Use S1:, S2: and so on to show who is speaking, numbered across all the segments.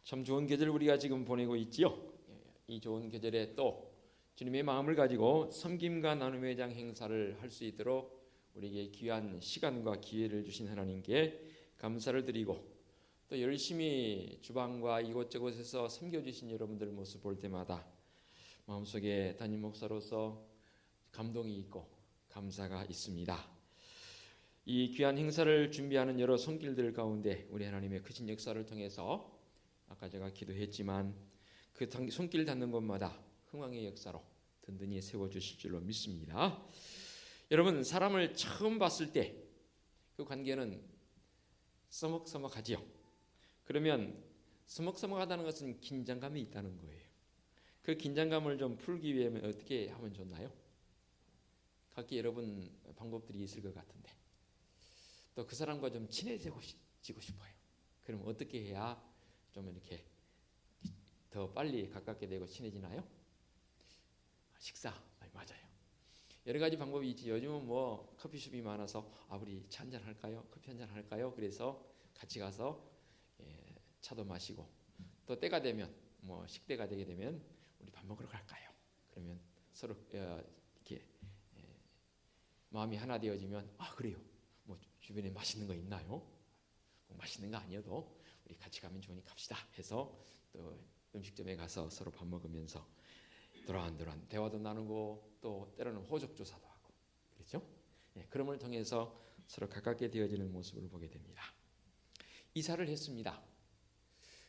S1: 참 좋은 계절 우리가 지금 보내고 있지요. 이 좋은 계절에 또 주님의 마음을 가지고 섬김과 나눔의 장 행사를 할 수 있도록 우리에게 귀한 시간과 기회를 주신 하나님께 감사를 드리고, 또 열심히 주방과 이곳저곳에서 섬겨주신 여러분들 모습 볼 때마다 마음속에 담임 목사로서 감동이 있고 감사가 있습니다. 이 귀한 행사를 준비하는 여러 손길들 가운데 우리 하나님의 크신 역사를 통해서 아까 제가 기도했지만 그 손길 닿는 곳마다 흥왕의 역사로 든든히 세워주실 줄로 믿습니다. 여러분, 사람을 처음 봤을 때 그 관계는 서먹서먹하지요. 그러면 서먹서먹하다는 것은 긴장감이 있다는 거예요. 그 긴장감을 좀 풀기 위해서 어떻게 하면 좋나요? 각기 여러분 방법들이 있을 것 같은데, 또 그 사람과 좀 친해지고 싶어요. 그럼 어떻게 해야 좀 이렇게 더 빨리 가깝게 되고 친해지나요? 식사, 맞아요. 여러 가지 방법이 있지. 요즘은 뭐 커피숍이 많아서 우리 차 한잔 할까요? 커피 한잔 할까요? 그래서 같이 가서 차도 마시고, 또 때가 되면 뭐 식대가 되게 되면 우리 밥 먹으러 갈까요? 그러면 서로 이렇게 마음이 하나 되어지면 그래요. 뭐 주변에 맛있는 거 있나요? 맛있는 거 아니어도 우리 같이 가면 좋으니 갑시다 해서 또 음식점에 가서 서로 밥 먹으면서 도란도란 대화도 나누고, 또 때로는 호적 조사도 하고, 그렇죠? 그럼을 통해서 서로 가깝게 되어지는 모습을 보게 됩니다. 이사를 했습니다.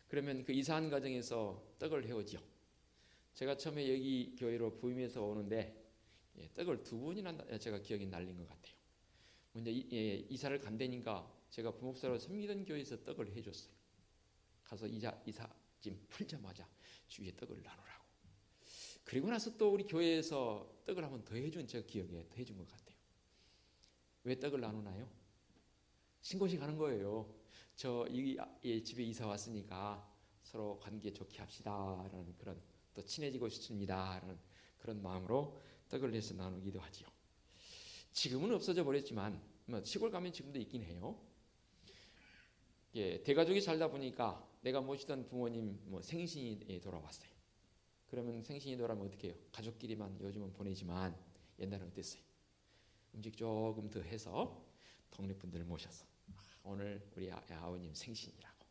S1: 그러면 그 이사한 과정에서 떡을 해오지요. 제가 처음에 여기 교회로 부임해서 오는데 떡을 2번이나 제가 기억이 날린 것 같아요. 먼저 이사를 간다니까 제가 부목사로 섬기던 교회에서 떡을 해줬어요. 가서 이사짐 풀자마자 주위에 떡을 나누라고. 그리고 나서 또 우리 교회에서 떡을 한번 더 해준, 제가 기억에 더 해준 것 같아요. 왜 떡을 나누나요? 신고시 가는 거예요. 저 이 집에 이사 왔으니까 서로 관계 좋게 합시다라는, 그런, 또 친해지고 싶습니다라는 그런 마음으로 떡을 내서 나누기도 하지요. 지금은 없어져 버렸지만 시골 가면 지금도 있긴 해요. 대가족이 살다 보니까 내가 모시던 부모님 생신이 돌아왔어요. 그러면 생신이 돌아오면 어떻게 해요? 가족끼리만 요즘은 보내지만 옛날은 어땠어요? 음식 조금 더 해서 동네 분들을 모셔서 오늘 우리 아버님 생신이라고.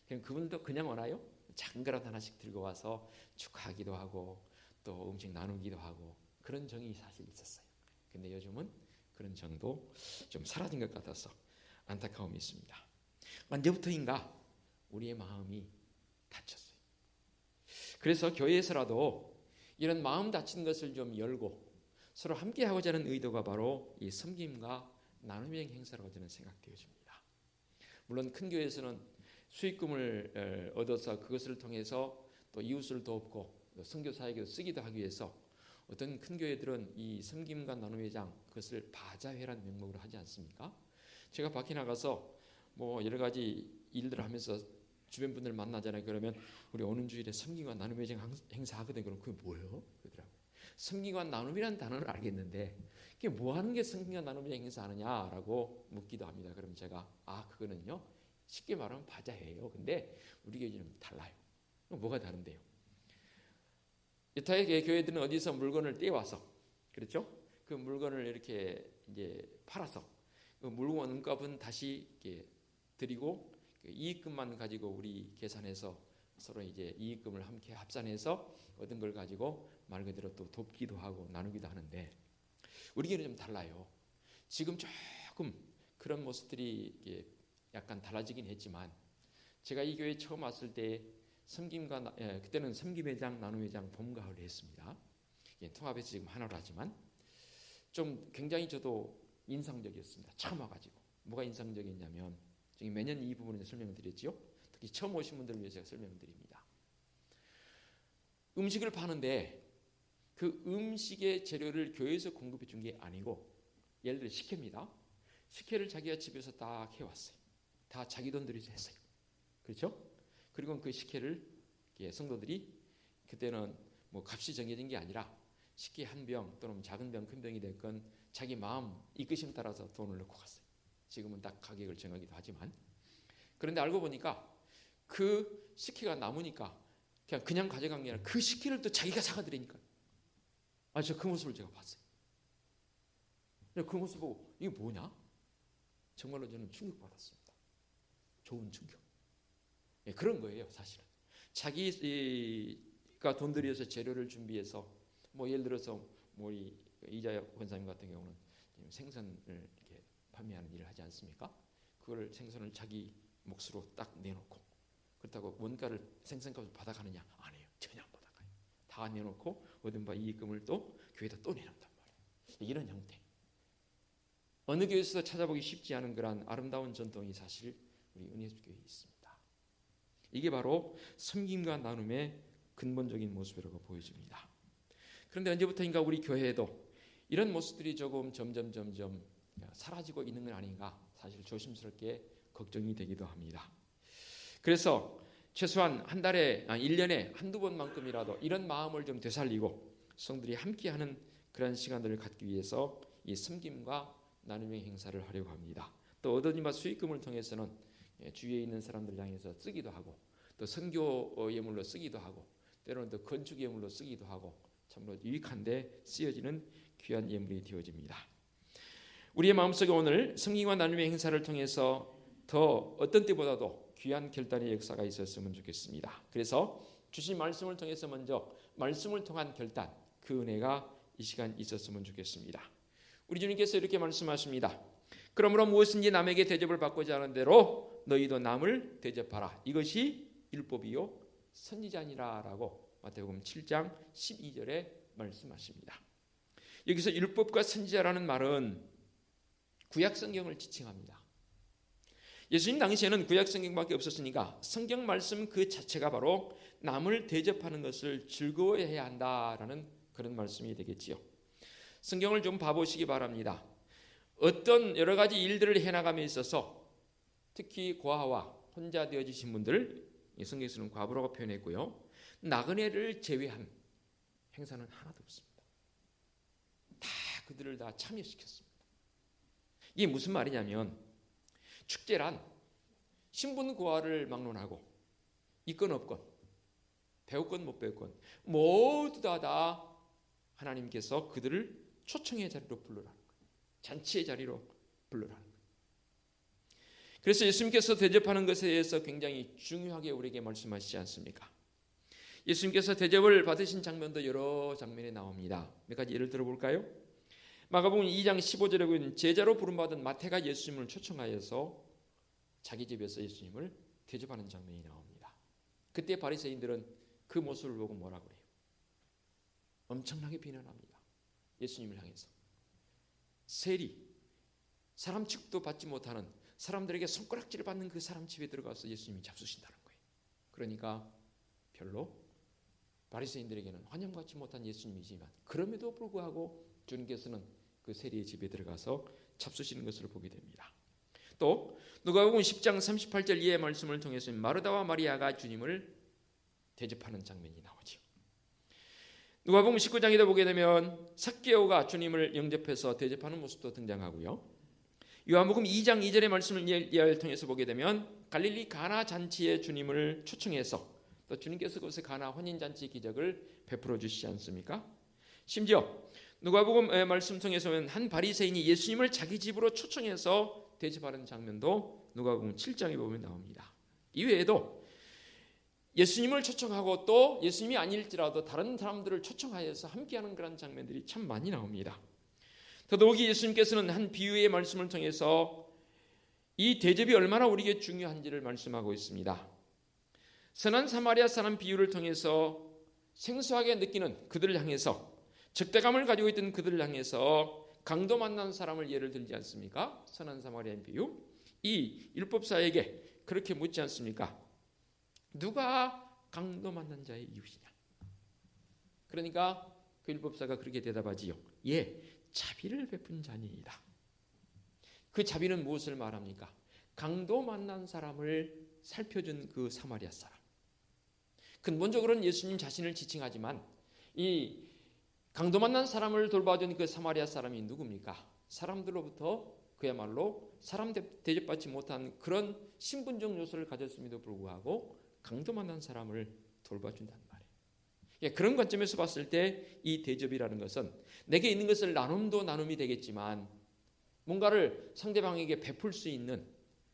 S1: 그럼 그분도 그냥 오나요? 작은 그릇 하나씩 들고 와서 축하하기도 하고 또 음식 나누기도 하고, 그런 정이 사실 있었어요. 근데 요즘은 그런 정도 좀 사라진 것 같아서 안타까움이 있습니다. 언제부터인가 우리의 마음이 닫혔어요. 그래서 교회에서라도 이런 마음 닫힌 것을 좀 열고 서로 함께하고자 하는 의도가 바로 이 섬김과 나눔의 행사라고 저는 생각되어집니다. 물론 큰 교회에서는 수익금을 얻어서 그것을 통해서 또 이웃을 돕고 또 선교사에게 쓰기도 하기 위해서 어떤 큰 교회들은 이 섬김과 나눔의 장, 그것을 바자회라는 명목으로 하지 않습니까? 제가 밖에 나가서 뭐 여러 가지 일들을 하면서 주변 분들 만나잖아요. 그러면 우리 오는 주일에 섬김과 나눔의 장 행사하거든요. 그럼 그게 뭐예요? 그러더라고요. 섬김과 나눔이라는 단어를 알겠는데 그게 뭐 하는 게 섬김과 나눔의 장 행사하느냐라고 묻기도 합니다. 그럼 제가 그거는요, 쉽게 말하면 바자회예요. 근데 우리 교회는 달라요. 뭐가 다른데요? 여타의 교회들은 어디서 물건을 떼와서, 그렇죠? 그 물건을 이렇게 이제 팔아서 그 물건 값은 다시 이렇게 드리고 이익금만 가지고 우리 계산해서 서로 이제 이익금을 함께 합산해서 얻은 걸 가지고 말 그대로 또 돕기도 하고 나누기도 하는데, 우리 교회는 좀 달라요. 지금 조금 그런 모습들이 약간 달라지긴 했지만, 제가 이 교회 처음 왔을 때 섬김과 그때는 섬김의 장, 나눔의 장 봄, 가을을 했습니다. 통합해서 지금 하나로 하지만 좀 굉장히 저도 인상적이었습니다. 처음 와가지고. 뭐가 인상적이었냐면, 지금 매년 이 부분을 설명을 드렸지요. 특히 처음 오신 분들을 위해서 제가 설명을 드립니다. 음식을 파는데 그 음식의 재료를 교회에서 공급해 준 게 아니고, 예를 들어 식혜입니다. 식혜를 자기가 집에서 딱 해왔어요. 다 자기 돈 들여서 했어요. 그렇죠? 그리고 그 식혜를 성도들이, 그때는 뭐 값이 정해진 게 아니라 식혜 한 병 또는 작은 병, 큰 병이 됐건 자기 마음 이끄심 따라서 돈을 넣고 갔어요. 지금은 딱 가격을 정하기도 하지만, 그런데 알고 보니까 그 식혜가 남으니까 그냥 가져간 게 아니라 그 식혜를 또 자기가 사가드리니까. 저 그 모습을 제가 봤어요. 그 모습 보고 이게 뭐냐? 정말로 저는 충격받았습니다. 좋은 충격. 그런 거예요, 사실은. 자기가 돈 들여서 재료를 준비해서 예를 들어서 이자야 권사님 같은 경우는 생선을 이렇게 판매하는 일을 하지 않습니까? 그걸 생선을 자기 몫으로 딱 내놓고 그렇다고 원가를 생선값을 받아가느냐? 안 해요. 전혀 안 받아가요. 다 내놓고 얻은 바 이익금을 또 교회에다 또 내놓단 말이에요. 이런 형태. 어느 교회에서도 찾아보기 쉽지 않은 그런 아름다운 전통이 사실 우리 은혜교회에 있습니다. 이게 바로 섬김과 나눔의 근본적인 모습이라고 보여집니다. 그런데 언제부터인가 우리 교회에도 이런 모습들이 조금 점점 사라지고 있는 건 아닌가 사실 조심스럽게 걱정이 되기도 합니다. 그래서 최소한 한 달에 1년에 한두 번만큼이라도 이런 마음을 좀 되살리고 성들이 함께하는 그런 시간들을 갖기 위해서 이 섬김과 나눔의 행사를 하려고 합니다. 또 얻어진 바 수익금을 통해서는 주위에 있는 사람들 향해서 쓰기도 하고 또 선교 예물로 쓰기도 하고 때로는 또 건축 예물로 쓰기도 하고 참으로 유익한데 쓰여지는 귀한 예물이 되어집니다. 우리의 마음속에 오늘 섬김과 나눔의 행사를 통해서 더 어떤 때보다도 귀한 결단의 역사가 있었으면 좋겠습니다. 그래서 주신 말씀을 통해서 먼저 말씀을 통한 결단, 그 은혜가 이 시간 있었으면 좋겠습니다. 우리 주님께서 이렇게 말씀하십니다. 그러므로 무엇인지 남에게 대접을 받고자 하는 대로 너희도 남을 대접하라. 이것이 율법이요 선지자니라 라고 마태복음 7장 12절에 말씀하십니다. 여기서 율법과 선지자라는 말은 구약 성경을 지칭합니다. 예수님 당시에는 구약 성경밖에 없었으니까 성경 말씀 그 자체가 바로 남을 대접하는 것을 즐거워해야 한다라는 그런 말씀이 되겠지요. 성경을 좀 봐보시기 바랍니다. 어떤 여러 가지 일들을 해나감에 있어서 특히 고아와 혼자 되어지신 분들 성경에서는 과부라고 표현했고요. 나그네를 제외한 행사는 하나도 없습니다. 다 그들을 다 참여시켰습니다. 이게 무슨 말이냐면 축제란 신분 고하를 막론하고 있건 없건 배웠건 못 배웠건 모두 다 하나님께서 그들을 초청의 자리로 불러라는 거예요. 잔치의 자리로 불러라는 거예요. 그래서 예수님께서 대접하는 것에 대해서 굉장히 중요하게 우리에게 말씀하시지 않습니까? 예수님께서 대접을 받으신 장면도 여러 장면에 나옵니다. 몇 가지 예를 들어볼까요? 마가복음 2장 15절에 보면 제자로 부름받은 마태가 예수님을 초청하여서 자기 집에서 예수님을 대접하는 장면이 나옵니다. 그때 바리새인들은 그 모습을 보고 뭐라 그래요? 엄청나게 비난합니다. 예수님을 향해서 세리, 사람 취급도 받지 못하는 사람들에게 손가락질을 받는 그 사람 집에 들어가서 예수님이 잡수신다는 거예요. 그러니까 별로 바리새인들에게는 환영받지 못한 예수님이지만 그럼에도 불구하고 주님께서는 그 세리의 집에 들어가서 잡수시는 것을 보게 됩니다. 또 누가복음 10장 38절 이하의 말씀을 통해서 마르다와 마리아가 주님을 대접하는 장면이 나오죠. 누가복음 19장에도 보게 되면 삭개오가 주님을 영접해서 대접하는 모습도 등장하고요. 요한복음 2장 2절의 말씀을 이해를 통해서 보게 되면 갈릴리 가나 잔치에 주님을 초청해서 또 주님께서 그것에 가나 혼인잔치 기적을 베풀어 주시지 않습니까? 심지어 누가복음 말씀 통해서는 한 바리새인이 예수님을 자기 집으로 초청해서 대접하는 장면도 누가복음 7장에 보면 나옵니다. 이외에도 예수님을 초청하고 또 예수님이 아닐지라도 다른 사람들을 초청하여서 함께하는 그런 장면들이 참 많이 나옵니다. 더더욱이 예수님께서는 한 비유의 말씀을 통해서 이 대접이 얼마나 우리에게 중요한지를 말씀하고 있습니다. 선한 사마리아 사람 비유를 통해서 생소하게 느끼는 그들을 향해서 적대감을 가지고 있던 그들을 향해서 강도 만난 사람을 예를 들지 않습니까? 선한 사마리아인 비유. 이 율법사에게 그렇게 묻지 않습니까? 누가 강도 만난 자의 이웃이냐? 그러니까 그 율법사가 그렇게 대답하지요. 예, 자비를 베푼 자니이다. 그 자비는 무엇을 말합니까? 강도 만난 사람을 살펴준 그 사마리아 사람. 근본적으로는 예수님 자신을 지칭하지만 이 강도 만난 사람을 돌봐준 그 사마리아 사람이 누굽니까? 사람들로부터 그야말로 사람 대접받지 못한 그런 신분적 요소를 가졌음에도 불구하고 강도 만난 사람을 돌봐준다는 말이에요. 예, 그런 관점에서 봤을 때 이 대접이라는 것은 내게 있는 것을 나눔도 나눔이 되겠지만 뭔가를 상대방에게 베풀 수 있는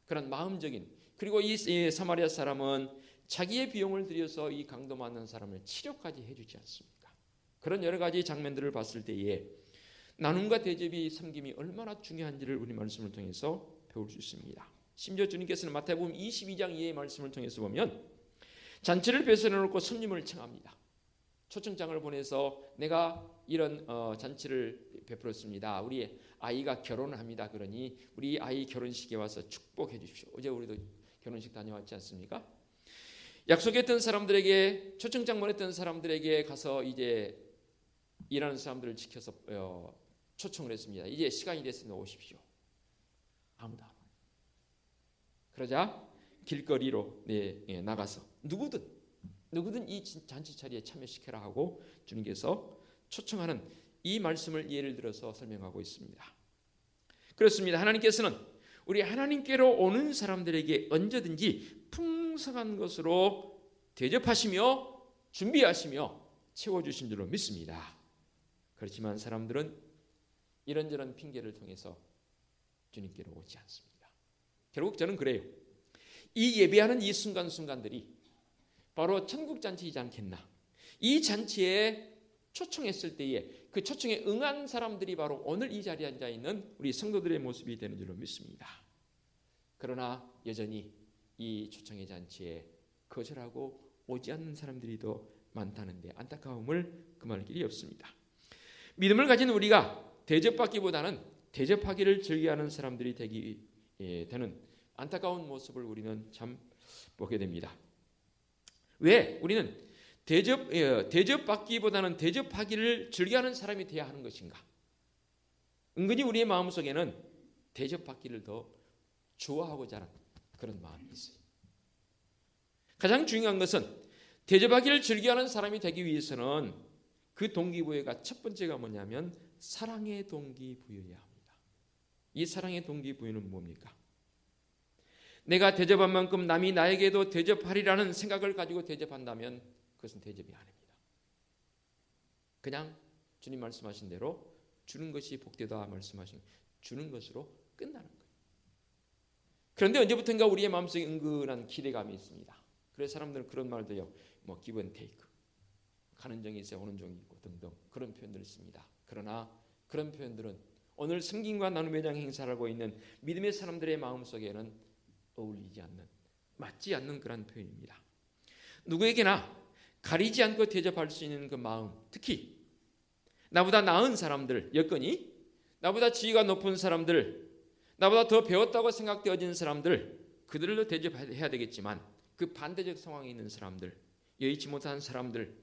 S1: 그런 마음적인, 그리고 이 사마리아 사람은 자기의 비용을 들여서 이 강도 만난 사람을 치료까지 해주지 않습니까? 그런 여러 가지 장면들을 봤을 때에 나눔과 대접이 섬김이 얼마나 중요한지를 우리 말씀을 통해서 배울 수 있습니다. 심지어 주님께서는 마태복음 22장 이하의 말씀을 통해서 보면 잔치를 베풀어놓고 손님을 청합니다. 초청장을 보내서 내가 이런 잔치를 베풀었습니다. 우리 아이가 결혼을 합니다. 그러니 우리 아이 결혼식에 와서 축복해 주십시오. 어제 우리도 결혼식 다녀왔지 않습니까? 약속했던 사람들에게, 초청장 보냈던 사람들에게 가서 이제 일하는 사람들을 지켜서 초청을 했습니다. 이제 시간이 됐으니 오십시오. 아무도 안 와요. 그러자 길거리로 나가서 누구든 이 잔치 자리에 참여시켜라 하고 주님께서 초청하는 이 말씀을 예를 들어서 설명하고 있습니다. 그렇습니다. 하나님께서는 우리 하나님께로 오는 사람들에게 언제든지 풍성한 것으로 대접하시며 준비하시며 채워주신 줄로 믿습니다. 그렇지만 사람들은 이런저런 핑계를 통해서 주님께로 오지 않습니다. 결국 저는 그래요. 이 예배하는 이 순간순간들이 바로 천국잔치이지 않겠나. 이 잔치에 초청했을 때에 그 초청에 응한 사람들이 바로 오늘 이 자리에 앉아있는 우리 성도들의 모습이 되는 줄로 믿습니다. 그러나 여전히 이 초청의 잔치에 거절하고 오지 않는 사람들이 더 많다는데 안타까움을 금할 길이 없습니다. 믿음을 가진 우리가 대접받기보다는 대접하기를 즐겨하는 사람들이 되는 안타까운 모습을 우리는 참 보게 됩니다. 왜 우리는 대접받기보다는 대접하기를 즐겨하는 사람이 되어야 하는 것인가? 은근히 우리의 마음속에는 대접받기를 더 좋아하고자 하는 그런 마음이 있어요. 가장 중요한 것은 대접하기를 즐겨하는 사람이 되기 위해서는 그 동기부여가 첫 번째가 뭐냐면 사랑의 동기부여여야 합니다. 이 사랑의 동기부여는 뭡니까? 내가 대접한 만큼 남이 나에게도 대접하리라는 생각을 가지고 대접한다면 그것은 대접이 아닙니다. 그냥 주님 말씀하신 대로 주는 것이 복되다 말씀하신 주는 것으로 끝나는 거예요. 그런데 언제부턴가 우리의 마음속에 은근한 기대감이 있습니다. 그래서 사람들은 그런 말도 해요. 뭐 give and take, 가는 정이 있어야 오는 정이 있고 등등 그런 표현들을 씁니다. 그러나 그런 표현들은 오늘 섬김과 나눔의 장 행사를 하고 있는 믿음의 사람들의 마음속에는 어울리지 않는, 맞지 않는 그런 표현입니다. 누구에게나 가리지 않고 대접할 수 있는 그 마음, 특히 나보다 나은 사람들, 여건이 나보다 지위가 높은 사람들, 나보다 더 배웠다고 생각되어진 사람들, 그들도 대접해야 되겠지만 그 반대적 상황에 있는 사람들, 여의치 못한 사람들,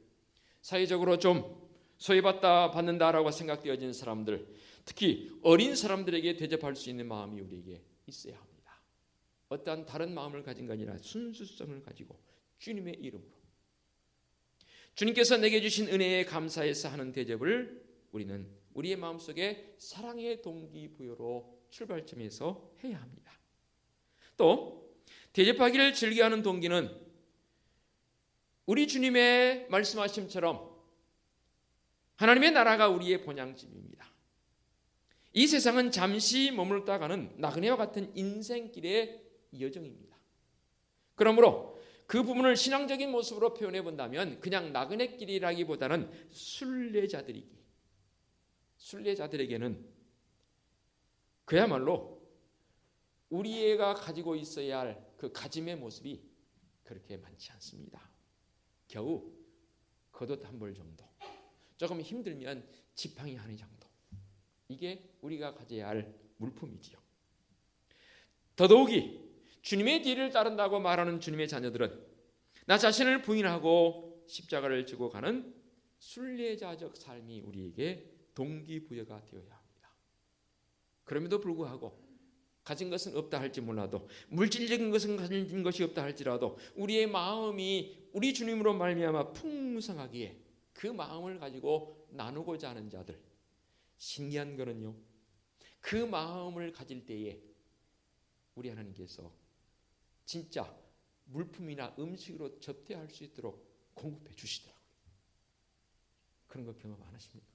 S1: 사회적으로 좀 소외받는다라고 생각되어진 사람들, 특히 어린 사람들에게 대접할 수 있는 마음이 우리에게 있어야 합니다. 어떠한 다른 마음을 가진 게 아니라 순수성을 가지고 주님의 이름으로 주님께서 내게 주신 은혜에 감사해서 하는 대접을 우리는 우리의 마음속에 사랑의 동기부여로 출발점에서 해야 합니다. 또 대접하기를 즐겨하는 동기는 우리 주님의 말씀하심처럼 하나님의 나라가 우리의 본향집입니다. 이 세상은 잠시 머물다 가는 나그네와 같은 인생길의 여정입니다. 그러므로 그 부분을 신앙적인 모습으로 표현해 본다면 그냥 나그네길이라기보다는 순례자들에게는 그야말로 우리가 가지고 있어야 할 그 가짐의 모습이 그렇게 많지 않습니다. 겨우 겉옷 한 벌 정도, 조금 힘들면 지팡이 하나 정도, 이게 우리가 가져야 할 물품이지요. 더더욱이 주님의 뒤를 따른다고 말하는 주님의 자녀들은 나 자신을 부인하고 십자가를 지고 가는 순례자적 삶이 우리에게 동기부여가 되어야 합니다. 그럼에도 불구하고 가진 것은 없다 할지 몰라도, 물질적인 것은 가진 것이 없다 할지라도 우리의 마음이 우리 주님으로 말미암아 풍성하기에 그 마음을 가지고 나누고자 하는 자들, 신기한 거는요, 그 마음을 가질 때에 우리 하나님께서 진짜 물품이나 음식으로 접대할 수 있도록 공급해 주시더라고요. 그런 거 경험 안 하십니까?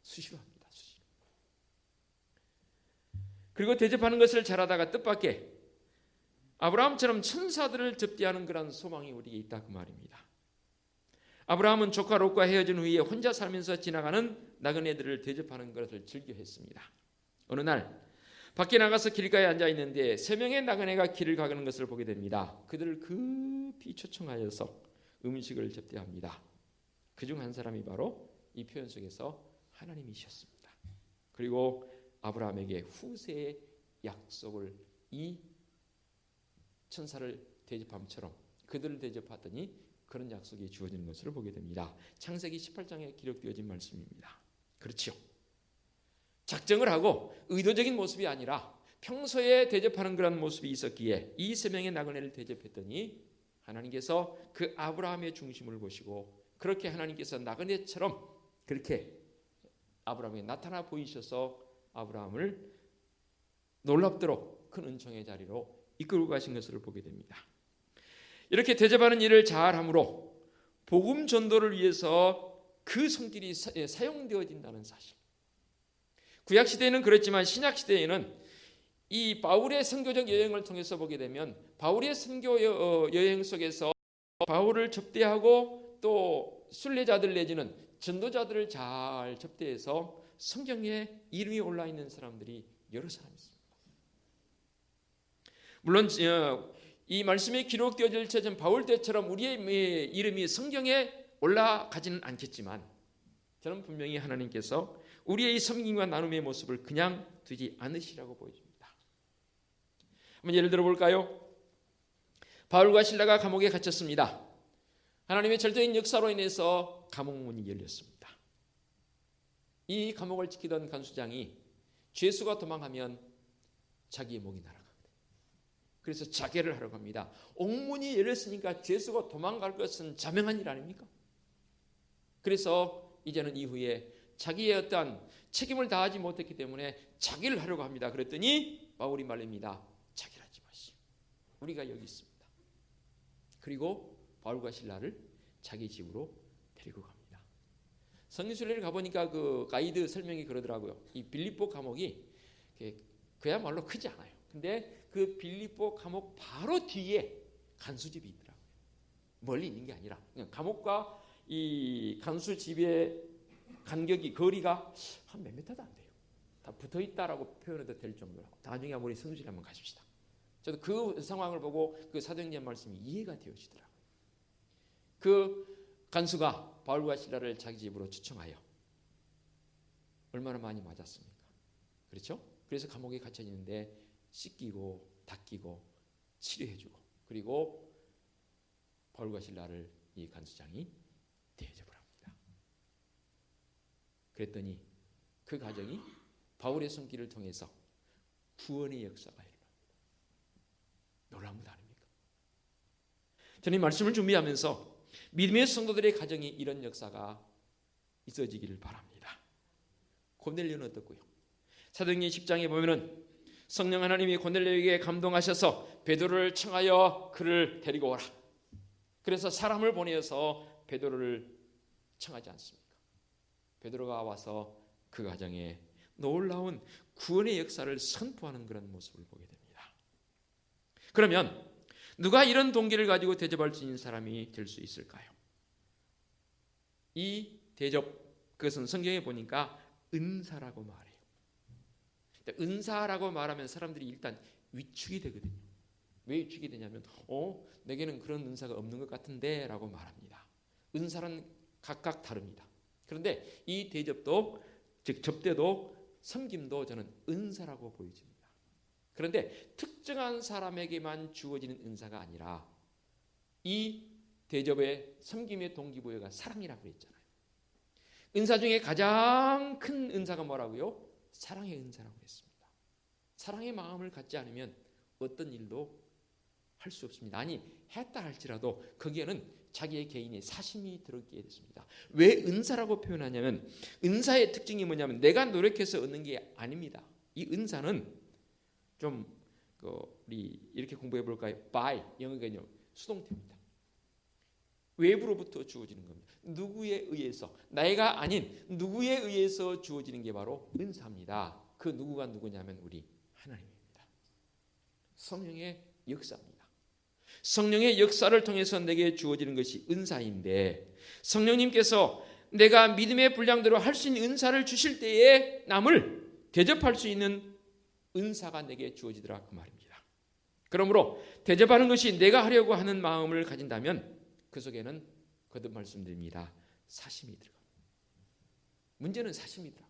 S1: 수시로 합니다. 수시로. 그리고 대접하는 것을 잘하다가 뜻밖의 아브라함처럼 천사들을 접대하는 그런 소망이 우리에게 있다 그 말입니다. 아브라함은 조카 롯과 헤어진 후에 혼자 살면서 지나가는 나그네들을 대접하는 것을 즐겨했습니다. 어느 날 밖에 나가서 길가에 앉아 있는데 3명의 나그네가 길을 가는 것을 보게 됩니다. 그들을 급히 초청하여서 음식을 접대합니다. 그중 한 사람이 바로 이 표현 속에서 하나님이셨습니다. 그리고 아브라함에게 후세의 약속을 이 천사를 대접함처럼 그들을 대접하더니 그런 약속이 주어지는 것을 보게 됩니다. 창세기 18장에 기록되어진 말씀입니다. 그렇죠. 작정을 하고 의도적인 모습이 아니라 평소에 대접하는 그런 모습이 있었기에 이 3명의 나그네를 대접했더니 하나님께서 그 아브라함의 중심을 보시고 그렇게 하나님께서 나그네처럼 그렇게 아브라함에게 나타나 보이셔서 아브라함을 놀랍도록 큰 은총의 자리로 이끌고 가신 것을 보게 됩니다. 이렇게 대접하는 일을 잘함으로 복음 전도를 위해서 그 손길이 사용되어진다는 사실. 구약 시대에는 그렇지만 신약 시대에는 이 바울의 선교적 여행을 통해서 보게 되면 바울의 선교 여행 속에서 바울을 접대하고 또 순례자들 내지는 전도자들을 잘 접대해서 성경에 이름이 올라 있는 사람들이 여러 사람 있습니다. 물론 이 말씀이 기록되어질 처전 바울 때처럼 우리의 이름이 성경에 올라가지는 않겠지만 저는 분명히 하나님께서 우리의 이 섬김과 나눔의 모습을 그냥 두지 않으시라고 보여줍니다. 한번 예를 들어 볼까요? 바울과 실라가 감옥에 갇혔습니다. 하나님의 절대적인 역사로 인해서 감옥문이 열렸습니다. 이 감옥을 지키던 간수장이 죄수가 도망하면 자기의 목이 날아갑니다. 그래서 자결을 하러 갑니다. 옥문이 열렸으니까 죄수가 도망갈 것은 자명한 일 아닙니까? 그래서 이제는 이후에 자기의 어떠한 책임을 다하지 못했기 때문에 자결을 하려고 합니다. 그랬더니 바울이 말립니다. 자결하지 마시오. 우리가 여기 있습니다. 그리고 바울과 실라를 자기 집으로 데리고 갑니다. 성경순례를 가보니까 그 가이드 설명이 그러더라고요. 이 빌립보 감옥이 그야말로 크지 않아요. 근데 그 빌립보 감옥 바로 뒤에 간수집이 있더라고요. 멀리 있는 게 아니라 감옥과 이 간수집의 간격이 거리가 한 몇 미터도 안 돼요. 다 붙어 있다라고 표현해도 될 정도로. 나중에 우리 성수실 한번 가십시다. 저도 그 상황을 보고 그 사도행전 말씀이 이해가 되어지더라고요. 그 간수가 바울과 실라를 자기 집으로 초청하여 얼마나 많이 맞았습니까? 그렇죠? 그래서 감옥에 갇혀 있는데 씻기고 닦이고 치료해주고 그리고 바울과 실라를 이 간수장이 대접을 합니다. 그랬더니 그 가정이 바울의 손길을 통해서 구원의 역사가 일어납니다. 놀라운 것 아닙니까? 저는 이 말씀을 준비하면서 믿음의 성도들의 가정이 이런 역사가 있어지기를 바랍니다. 고넬료는 어떻고요? 사도행전 10장에 보면은 성령 하나님이 고넬료에게 감동하셔서 베드로를 청하여 그를 데리고 오라. 그래서 사람을 보내어서 베드로를 청하지 않습니까? 베드로가 와서 그 가정에 놀라운 구원의 역사를 선포하는 그런 모습을 보게 됩니다. 그러면 누가 이런 동기를 가지고 대접할 수 있는 사람이 될 수 있을까요? 이 대접, 그것은 성경에 보니까 은사라고 말해요. 은사라고 말하면 사람들이 일단 위축이 되거든요. 왜 위축이 되냐면 내게는 그런 은사가 없는 것 같은데 라고 말합니다. 은사는 각각 다릅니다. 그런데 이 대접도 즉 접대도 섬김도 저는 은사라고 보여집니다. 그런데 특정한 사람에게만 주어지는 은사가 아니라 이 대접의 섬김의 동기부여가 사랑이라고 그랬잖아요. 은사 중에 가장 큰 은사가 뭐라고요? 사랑의 은사라고 했습니다. 사랑의 마음을 갖지 않으면 어떤 일도 할 수 없습니다. 아니 했다 할지라도 거기에는 자기의 개인의 사심이 들어있게 됐습니다. 왜 은사라고 표현하냐면 은사의 특징이 뭐냐면 내가 노력해서 얻는 게 아닙니다. 이 은사는 좀 우리 이렇게 공부해 볼까요? by 영어가 수동태입니다. 외부로부터 주어지는 겁니다. 누구에 의해서, 내가 아닌 누구에 의해서 주어지는 게 바로 은사입니다. 그 누구가 누구냐면 우리 하나님입니다. 성령의 역사입니다. 성령의 역사를 통해서 내게 주어지는 것이 은사인데, 성령님께서 내가 믿음의 분량대로 할 수 있는 은사를 주실 때에 남을 대접할 수 있는 은사가 내게 주어지더라 그 말입니다. 그러므로 대접하는 것이 내가 하려고 하는 마음을 가진다면 그 속에는 거듭 말씀드립니다. 사심이 들어갑니다. 문제는 사심이더라.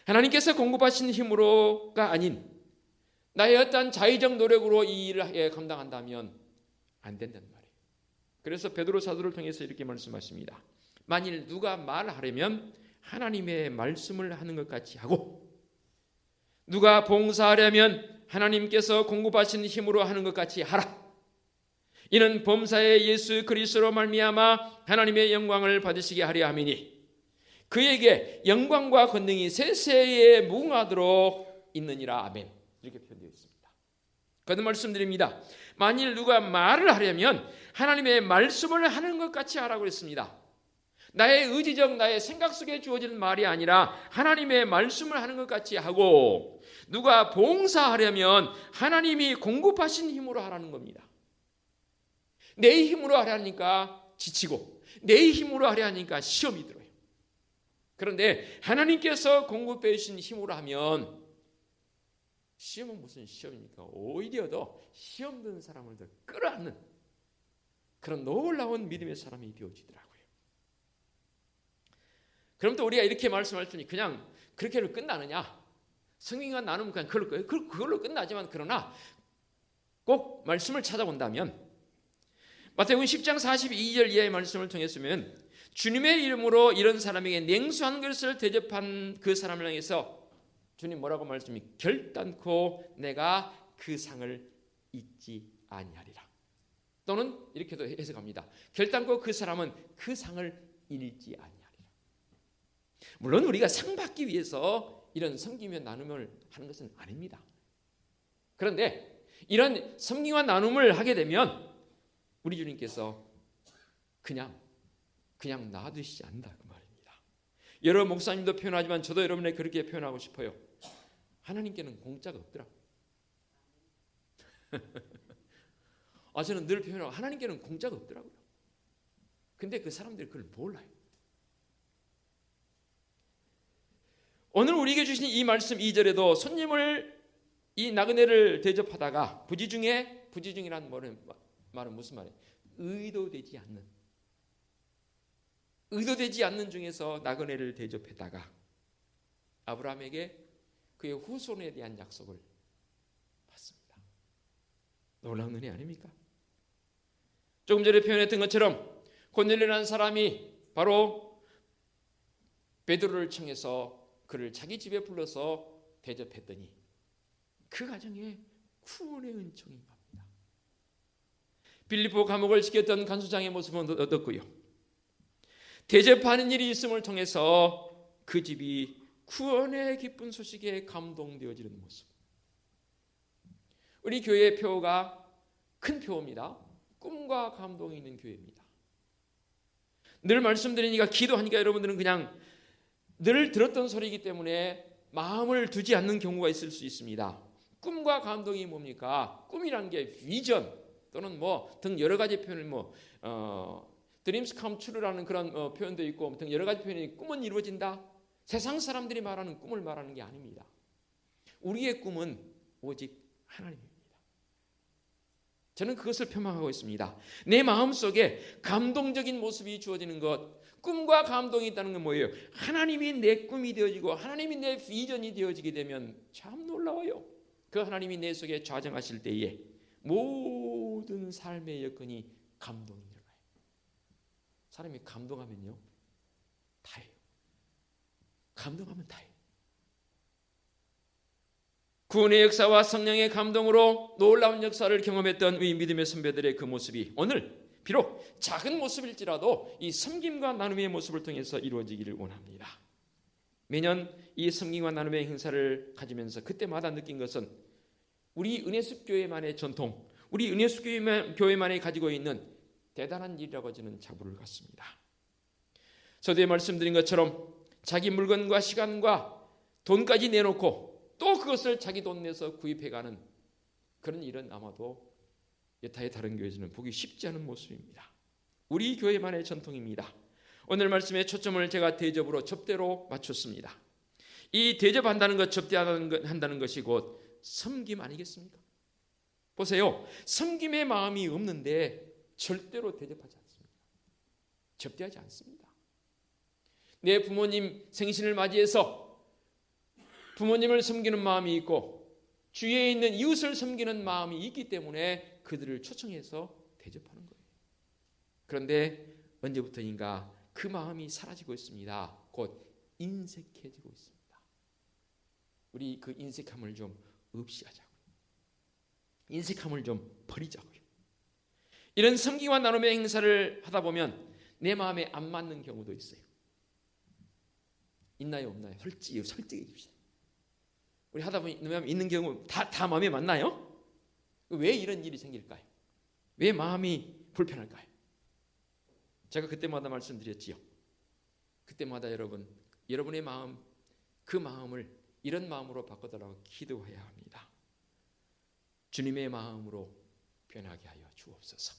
S1: 하나님께서 공급하신 힘으로가 아닌 나의 어떤 자의적 노력으로 이 일을 감당한다면 안 된다는 말이에요. 그래서 베드로 사도를 통해서 이렇게 말씀하십니다. 만일 누가 말하려면 하나님의 말씀을 하는 것 같이 하고, 누가 봉사하려면 하나님께서 공급하신 힘으로 하는 것 같이 하라. 이는 범사의 예수 그리스도로 말미암아 하나님의 영광을 받으시게 하려 함이니 그에게 영광과 권능이 세세에 무궁하도록 있느니라. 아멘. 이렇게 표현되어 있습니다. 거듭 말씀드립니다. 만일 누가 말을 하려면 하나님의 말씀을 하는 것 같이 하라고 했습니다. 나의 의지적 나의 생각 속에 주어지는 말이 아니라 하나님의 말씀을 하는 것 같이 하고, 누가 봉사하려면 하나님이 공급하신 힘으로 하라는 겁니다. 내 힘으로 하려니까 지치고 내 힘으로 하려니까 시험이 들어요. 그런데 하나님께서 공급해 주신 힘으로 하면 시험은 무슨 시험입니까? 오히려 더 시험 드는 사람을 더 끌어안는 그런 놀라운 믿음의 사람이 되어지더라고요. 그럼 또 우리가 이렇게 말씀할 수 있으니 그냥 그렇게로 끝나느냐? 성경과 나누면 그냥 그걸로 끝나지만, 그러나 꼭 말씀을 찾아본다면 마태복음 10장 42절 이하의 말씀을 통했으면 주님의 이름으로 이런 사람에게 냉수한 것을 대접한 그 사람을 향해서 주님 뭐라고 말씀이? 결단코 내가 그 상을 잊지 아니하리라. 또는 이렇게도 해석합니다. 결단코 그 사람은 그 상을 잃지 아니하리라. 물론 우리가 상 받기 위해서 이런 섬김과 나눔을 하는 것은 아닙니다. 그런데 이런 섬김과 나눔을 하게 되면 우리 주님께서 그냥 놔두시지 않는다 그 말입니다. 여러 목사님도 표현하지만 저도 여러분에게 그렇게 표현하고 싶어요. 하나님께는 공짜가 없더라고요. 저는 늘 표현하고 하나님께는 공짜가 없더라고요. 근데 그 사람들이 그걸 몰라요. 오늘 우리에게 주신 이 말씀 2절에도 손님을 이 나그네를 대접하다가 부지중이라는 말은 무슨 말이에요? 의도되지 않는 중에서 나그네를 대접했다가 아브라함에게 그의 후손에 대한 약속을 받습니다. 놀라운 은혜 아닙니까? 조금 전에 표현했던 것처럼 고넬료라는 사람이 바로 베드로를 청해서 그를 자기 집에 불러서 대접했더니 그 가정에 구원의 은총이 임합니다. 빌립보 감옥을 지켰던 간수장의 모습은 어떻고요? 대접하는 일이 있음을 통해서 그 집이 구원의 기쁜 소식에 감동되어지는 모습. 우리 교회의 표가 큰 표입니다. 꿈과 감동이 있는 교회입니다. 늘 말씀드리니까 기도하니까 여러분들은 그냥 늘 들었던 소리이기 때문에 마음을 두지 않는 경우가 있을 수 있습니다. 꿈과 감동이 뭡니까? 꿈이란 게 비전 또는 등 여러 가지 표현을 dreams come true라는 그런 표현도 있고 등 여러 가지 표현이 꿈은 이루어진다. 세상 사람들이 말하는 꿈을 말하는 게 아닙니다. 우리의 꿈은 오직 하나님입니다. 저는 그것을 표명하고 있습니다. 내 마음속에 감동적인 모습이 주어지는 것, 꿈과 감동이 있다는 건 뭐예요? 하나님이 내 꿈이 되어지고 하나님이 내 비전이 되어지게 되면 참 놀라워요. 그 하나님이 내 속에 좌정하실 때에 모든 삶의 여건이 감동이 일어나요. 사람이 감동하면요 다해요. 감동하면 다해요. 구원의 역사와 성령의 감동으로 놀라운 역사를 경험했던 우리 믿음의 선배들의 그 모습이 오늘 비록 작은 모습일지라도 이 섬김과 나눔의 모습을 통해서 이루어지기를 원합니다. 매년 이 섬김과 나눔의 행사를 가지면서 그때마다 느낀 것은 우리 은혜숲 교회만의 전통, 우리 은혜숲 교회만이 가지고 있는 대단한 일이라고 저는 자부를 갖습니다. 서두에 말씀드린 것처럼 자기 물건과 시간과 돈까지 내놓고 또 그것을 자기 돈 내서 구입해가는 그런 일은 아마도 여타의 다른 교회에서는 보기 쉽지 않은 모습입니다. 우리 교회만의 전통입니다. 오늘 말씀의 초점을 제가 대접으로 접대로 맞췄습니다. 이 대접한다는 것, 접대한다는 것이 곧 섬김 아니겠습니까? 보세요. 섬김의 마음이 없는데 절대로 대접하지 않습니다. 접대하지 않습니다. 내 부모님 생신을 맞이해서 부모님을 섬기는 마음이 있고 주위에 있는 이웃을 섬기는 마음이 있기 때문에 그들을 초청해서 대접하는 거예요. 그런데 언제부터인가 그 마음이 사라지고 있습니다. 곧 인색해지고 있습니다. 우리 그 인색함을 좀 없이 하자고요. 인색함을 좀 버리자고요. 이런 섬기와 나눔의 행사를 하다 보면 내 마음에 안 맞는 경우도 있어요. 있나요, 없나요? 솔직히 해줍시다. 우리 하다 보면 있는 경우 다 마음에 맞나요? 왜 이런 일이 생길까요? 왜 마음이 불편할까요? 제가 그때마다 말씀드렸지요. 그때마다 여러분의 마음, 그 마음을 이런 마음으로 바꿔달라고 기도해야 합니다. 주님의 마음으로 변하게 하여 주옵소서.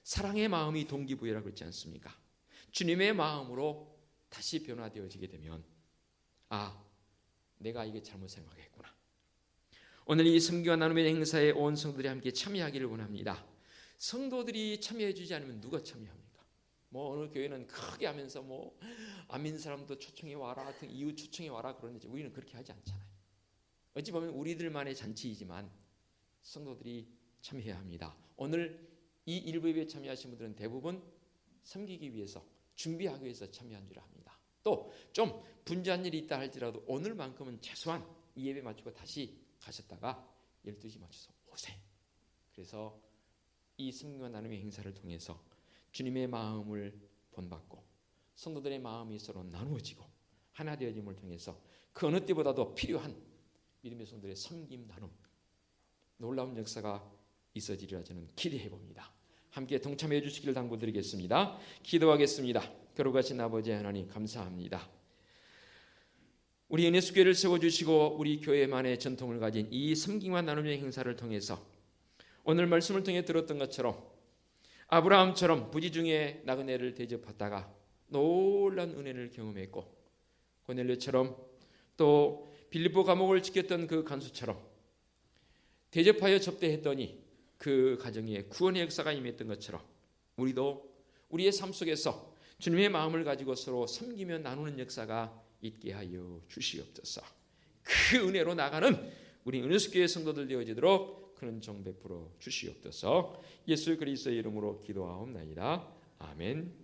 S1: 사랑의 마음이 동기부여라고 했지 않습니까? 주님의 마음으로 다시 변화되어지게 되면 내가 이게 잘못 생각했구나. 오늘 이 섬기와 나눔의 행사에 온 성도들이 함께 참여하기를 원합니다. 성도들이 참여해 주지 않으면 누가 참여합니까? 어느 교회는 크게 하면서 안 믿는 사람도 초청해 와라, 이웃 초청해 와라 그러는지 우리는 그렇게 하지 않잖아요. 어찌 보면 우리들만의 잔치이지만 성도들이 참여해야 합니다. 오늘 이 일부 예배에 참여하신 분들은 대부분 섬기기 위해서 준비하기 위해서 참여한 줄 압니다. 또 좀 분주한 일이 있다 할지라도 오늘만큼은 최소한 이 예배 마치고 다시 가셨다가 12시 맞춰서 오세요. 그래서 이 섬기와 나눔의 행사를 통해서 주님의 마음을 본받고 성도들의 마음이 서로 나누어지고 하나 되어짐을 통해서 그 어느 때보다도 필요한 믿음의 성도들의 섬김 나눔, 놀라운 역사가 있어지리라 저는 기대해 봅니다. 함께 동참해 주시기를 당부드리겠습니다. 기도하겠습니다. 거룩하신 아버지 하나님 감사합니다. 우리 은혜숲교회를 세워주시고 우리 교회만의 전통을 가진 이 섬김과 나눔의 행사를 통해서 오늘 말씀을 통해 들었던 것처럼 아브라함처럼 부지 중에 나그네를 대접하다가 놀라운 은혜를 경험했고 고넬료처럼 또 빌립보 감옥을 지켰던 그 간수처럼 대접하여 접대했더니 그 가정에 구원의 역사가 임했던 것처럼 우리도 우리의 삶 속에서 주님의 마음을 가지고 서로 섬기며 나누는 역사가 있게 하여 주시옵소서. 그 은혜로 나가는 우리 은혜숲교회 성도들 되어지도록 그런 종 베풀어 주시옵소서. 예수 그리스도의 이름으로 기도하옵나이다. 아멘.